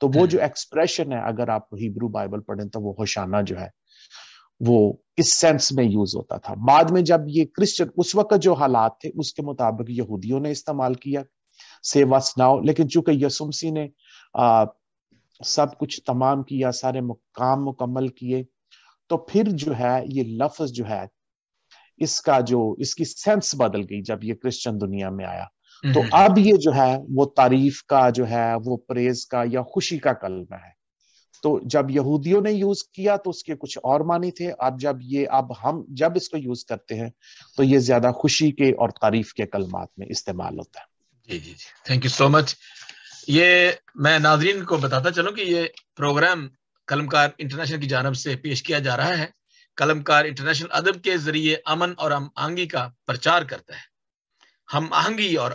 تو وہ جو ایکسپریشن ہے اگر آپ ہیبرو بائبل پڑھیں تو وہ ہوشانہ جو ہے وہ اس سینس میں یوز ہوتا تھا. بعد میں جب یہ کرسچن اس وقت جو حالات تھے اس کے مطابق یہودیوں نے استعمال کیا سیو اس ناؤ, لیکن چونکہ یسوع مسیح نے سب کچھ تمام کیا, سارے کام مکمل کیے, تو پھر جو ہے یہ لفظ جو ہے اس کی سینس بدل گئی جب یہ کرسچن دنیا میں آیا. تو اب یہ جو ہے وہ تعریف کا جو ہے وہ پریز کا یا خوشی کا کلمہ ہے. تو جب یہودیوں نے یوز کیا تو اس کے کچھ اور معنی تھے. اب ہم جب اس کو یوز کرتے ہیں تو یہ زیادہ خوشی کے اور تعریف کے کلمات میں استعمال ہوتا ہے. جی جی جی, تھینک یو سو مچ. یہ میں ناظرین کو بتاتا چلوں کہ یہ پروگرام قلمکار انٹرنیشنل کی جانب سے پیش کیا جا رہا ہے. قلمکار انٹرنیشنل ادب کے ذریعے امن اور ہم آہنگی کا پرچار کرتا ہے. ہم آہنگی اور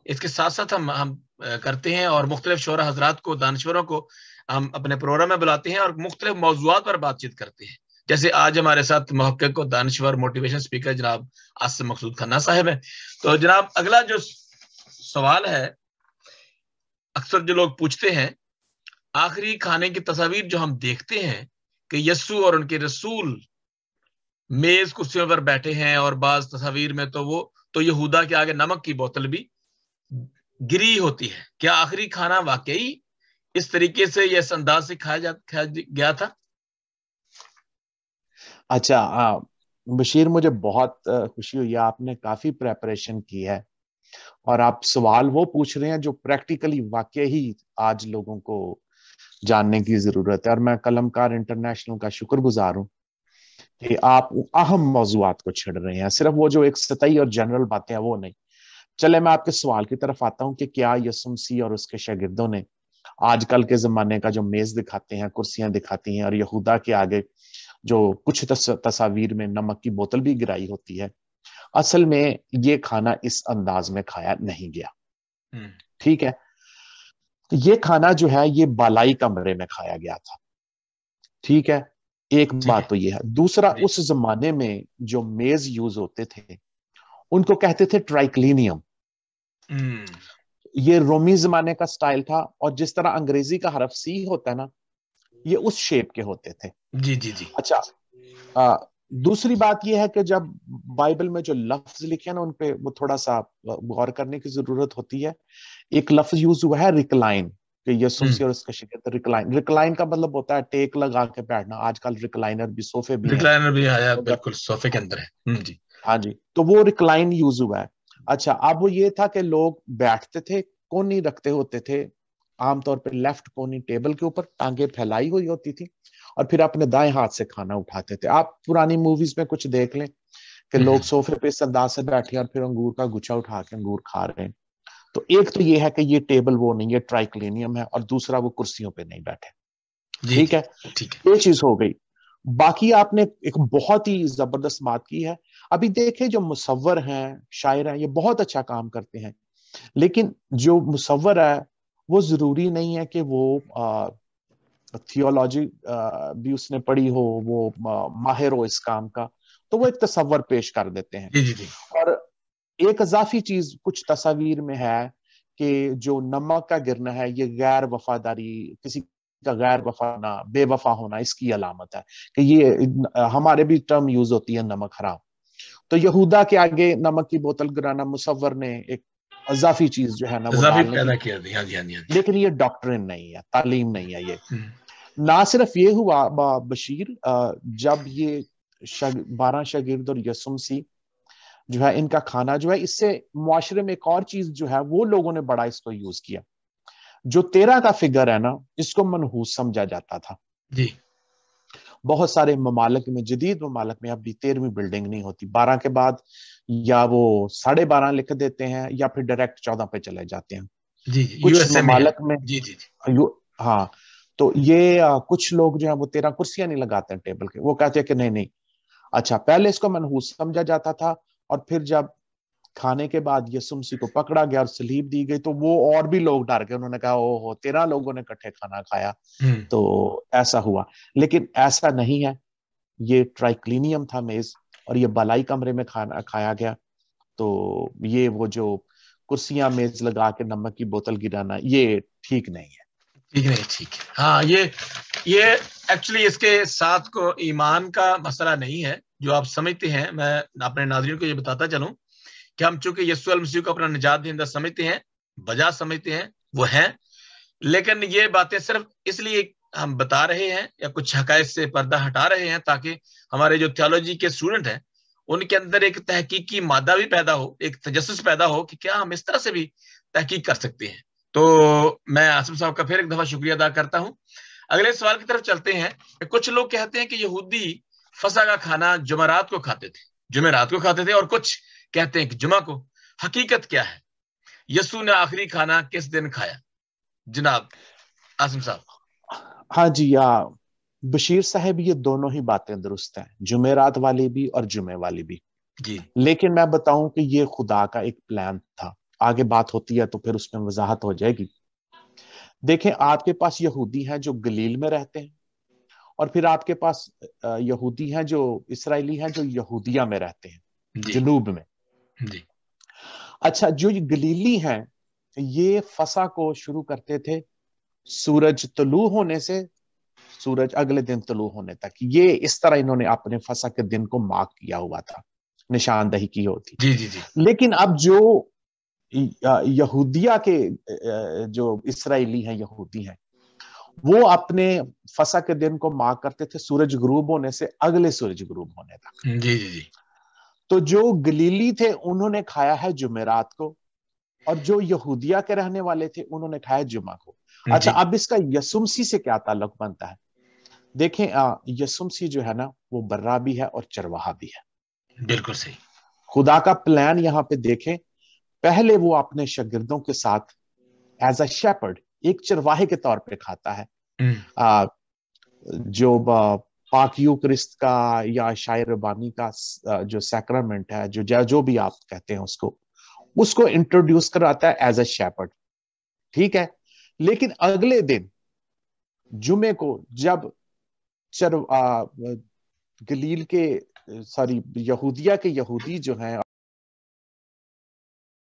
اس کے ساتھ ساتھ ہم کرتے ہیں اور مختلف شعراء حضرات کو, دانشوروں کو ہم اپنے پروگرام میں بلاتے ہیں اور مختلف موضوعات پر بات چیت کرتے ہیں. جیسے آج ہمارے ساتھ محقق و دانشور موٹیویشن اسپیکر جناب عاصم مقصود کھنہ صاحب ہیں. تو جناب اگلا جو سوال ہے, اکثر جو لوگ پوچھتے ہیں, آخری کھانے کی تصاویر جو ہم دیکھتے ہیں کہ یسوع اور ان کے رسول میز کرسیوں پر بیٹھے ہیں, اور بعض تصاویر میں تو یہودا کے آگے نمک کی بوتل بھی گری ہوتی ہے. کیا آخری کھانا واقعی اس طریقے سے یا اس انداز سے کھایا گیا تھا؟ اچھا بشیر, مجھے بہت خوشی ہوئی, آپ نے کافی پریپریشن کی ہے اور آپ سوال وہ پوچھ رہے ہیں جو پریکٹیکلی واقعی آج لوگوں کو جاننے کی ضرورت ہے. اور میں قلمکار انٹرنیشنل کا شکر گزار ہوں کہ آپ اہم موضوعات کو چھڑ رہے ہیں, صرف وہ جو ایک سطحی اور جنرل باتیں ہیں وہ نہیں. چلے میں آپ کے سوال کی طرف آتا ہوں کہ کیا یسوع مسیح اور اس کے شاگردوں نے آج کل کے زمانے کا جو میز دکھاتے ہیں, کرسیاں دکھاتی ہیں, اور یہودا کے آگے جو کچھ تصاویر میں نمک کی بوتل بھی گرائی ہوتی ہے, اصل میں یہ کھانا اس انداز میں کھایا نہیں گیا. ٹھیک ہے, یہ کھانا جو ہے یہ بالائی کمرے میں کھایا گیا تھا. ٹھیک ہے, ایک بات تو یہ ہے. دوسرا, اس زمانے میں جو میز یوز ہوتے تھے ان کو کہتے تھے ٹرائکلینیم. یہ رومی زمانے کا سٹائل تھا, اور جس طرح انگریزی کا حرف سی ہوتا ہے نا, یہ اس شیپ کے ہوتے تھے. جی جی جی. اچھا, دوسری بات یہ ہے کہ جب بائبل میں جو لفظ لکھے ہیں نا ان پہ وہ تھوڑا سا غور کرنے کی ضرورت ہوتی ہے. ایک لفظ یوز ہوا ہے ریکلائن, کہ یسوع مسیح اور اس کا شاگرد ریکلائن کا مطلب ہوتا ہے ٹیک لگا کے بیٹھنا. آج کل ریکلائنر بھی, صوفے بھی ہیں, ریکلائنر بھی آیا, بالکل صوفے کے اندر ہے. جی ہاں جی, تو وہ ریکلائن یوز ہوا ہے. اچھا, اب وہ یہ تھا کہ لوگ بیٹھتے تھے, کونی رکھتے ہوتے تھے, عام طور پہ لیفٹ کونی ٹیبل کے اوپر, ٹانگیں پھیلائی ہوئی ہوتی تھی, اور پھر اپنے دائیں ہاتھ سے کھانا اٹھاتے تھے. آپ پرانی موویز میں کچھ دیکھ لیں کہ لوگ صوفے پہ اس انداز سے بیٹھے اور پھر انگور کا گچھا اٹھا کے انگور کھا رہے ہیں. تو ایک تو یہ ہے کہ یہ ٹیبل وہ نہیں, یہ ٹرائکلینیم ہے, اور دوسرا وہ کرسیوں پہ نہیں بیٹھے. ٹھیک ہے, یہ چیز ہو گئی. باقی آپ نے ایک بہت ہی زبردست بات کی ہے. ابھی دیکھیں جو مصور ہیں, شاعر ہیں, یہ بہت اچھا کام کرتے ہیں, لیکن جو مصور ہے وہ ضروری نہیں ہے کہ وہ تھیولوجی بھی اس نے پڑھی ہو, وہ ماہر ہو اس کام کا, تو وہ ایک تصور پیش کر دیتے ہیں. اور ایک اضافی چیز کچھ تصاویر میں ہے کہ جو نمک کا گرنا ہے یہ غیر وفاداری, کسی کا غیر وفانا, بے وفا ہونا, اس کی علامت ہے. کہ یہ ہمارے بھی ٹرم یوز ہوتی ہے نمک حرام. تو یہودا کے آگے نمک کی بوتل گرانا مصور نے ایک اضافی چیز جو ہے نا وہ ڈالنے پیدا کی, کیا. لیکن یہ ڈاکٹرن نہیں ہے, تعلیم نہیں ہے. یہ نہ صرف یہ ہوا بشیر, جب یہ 12 شاگرد اور یسوع مسیح جو ہے ان کا کھانا جو ہے, اس سے معاشرے میں ایک اور چیز جو ہے وہ لوگوں نے بڑا اس کو یوز کیا. جو 13 کا فگر ہے نا, اس کو منحوس سمجھا جاتا تھا. جی, بہت سارے ممالک میں, جدید ممالک میں اب بھی 13ویں بلڈنگ نہیں ہوتی. 12 کے بعد یا وہ 12.5 لکھ دیتے ہیں یا پھر ڈائریکٹ 14 پہ چلے جاتے ہیں. جی کچھ ممالک میں جی جی ہاں, تو یہ کچھ لوگ جو ہیں وہ 13 کرسیاں نہیں لگاتے ہیں ٹیبل کے, وہ کہتے ہیں کہ نہیں. اچھا, پہلے اس کو منحوس سمجھا جاتا تھا, اور پھر جب کھانے کے بعد یسوع مسیح کو پکڑا گیا اور صلیب دی گئی تو وہ اور بھی لوگ ڈر گئے. انہوں نے کہا او ہو, 13 لوگوں نے اکٹھے کھانا کھایا, تو ایسا ہوا. لیکن ایسا نہیں ہے, یہ ٹرائکلینیم تھا میز, اور یہ بالائی کمرے میں کھایا گیا. تو یہ وہ جو کرسیاں میز لگا کے نمک کی بوتل گرانا, یہ ٹھیک نہیں ہے. ٹھیک نہیں ٹھیک ہے. ہاں یہ ایکچولی اس کے ساتھ کو ایمان کا مسئلہ نہیں ہے جو آپ سمجھتے ہیں. میں اپنے ناظرین کو یہ بتاتا چلوں کہ ہم چونکہ یسوع المسیح کو اپنا نجات دہندہ سمجھتے ہیں, بجا سمجھتے ہیں, وہ ہیں, لیکن یہ باتیں صرف اس لیے ہم بتا رہے ہیں یا کچھ حقائق سے پردہ ہٹا رہے ہیں تاکہ ہمارے جو تھیولوجی کے اسٹوڈنٹ ہیں ان کے اندر ایک تحقیقی مادہ بھی پیدا ہو, ایک تجسس پیدا ہو کہ کیا ہم اس طرح سے بھی تحقیق کر سکتے ہیں. تو میں عاصم صاحب کا پھر ایک دفعہ شکریہ ادا کرتا ہوں. اگلے سوال کی طرف چلتے ہیں. کچھ لوگ کہتے ہیں کہ یہودی فسح کا کھانا جمعرات کو کھاتے تھے, جمعرات کو کھاتے تھے, اور کچھ کہتے ہیں کہ جمعہ کو. حقیقت کیا ہے؟ یسوع نے آخری کھانا کس دن کھایا؟ جناب عاصم صاحب. ہاں جی, بشیر صاحب یہ دونوں ہی باتیں درست ہیں, جمعرات والی بھی اور جمعے والی بھی. جی لیکن میں بتاؤں کہ یہ خدا کا ایک پلان تھا. آگے بات ہوتی ہے تو پھر اس میں وضاحت ہو جائے گی. دیکھیں, آپ کے پاس یہودی ہیں جو گلیل میں رہتے ہیں, اور پھر آپ کے پاس یہودی ہیں جو اسرائیلی ہیں جو یہودیہ میں رہتے ہیں, جی جنوب میں. جی اچھا, جو یہ گلیلی ہیں یہ فسح کو شروع کرتے تھے سورج طلوع ہونے سے سورج اگلے دن طلوع ہونے تک. یہ اس طرح انہوں نے اپنے فسح کے دن کو مارک کیا ہوا تھا, نشاندہی کی ہوتی. جی جی جی لیکن اب جو یہودیہ کے جو اسرائیلی ہیں, یہودی ہیں, وہ اپنے فسح کے دن کو مارک کرتے تھے سورج غروب ہونے سے اگلے سورج غروب ہونے تک. جی جی جی تو جو گلیلی تھے انہوں نے کھایا ہے جمعرات کو, اور جو یہودیہ کے رہنے والے تھے انہوں نے کھایا جمعہ کو. اچھا, اب اس کا یسوع مسیح سے کیا تعلق بنتا ہے؟ دیکھیں, یسوع مسیح جو ہے نا وہ برا بھی ہے اور چرواہا بھی ہے. بالکل صحیح. خدا کا پلان یہاں پہ دیکھیں, پہلے وہ اپنے شاگردوں کے ساتھ ایز اے شیپرڈ, ایک چرواہے کے طور پہ کھاتا ہے. جو پاک یوکرست کا یا شاعر ربانی کا جو سیکرامنٹ ہے, جو بھی آپ کہتے ہیں اس کو انٹروڈیوس کراتا ہے ایز اے شیپرڈ. ٹھیک ہے, لیکن اگلے دن جمعے کو جب گلیل کے یہودیہ کے یہودی جو ہیں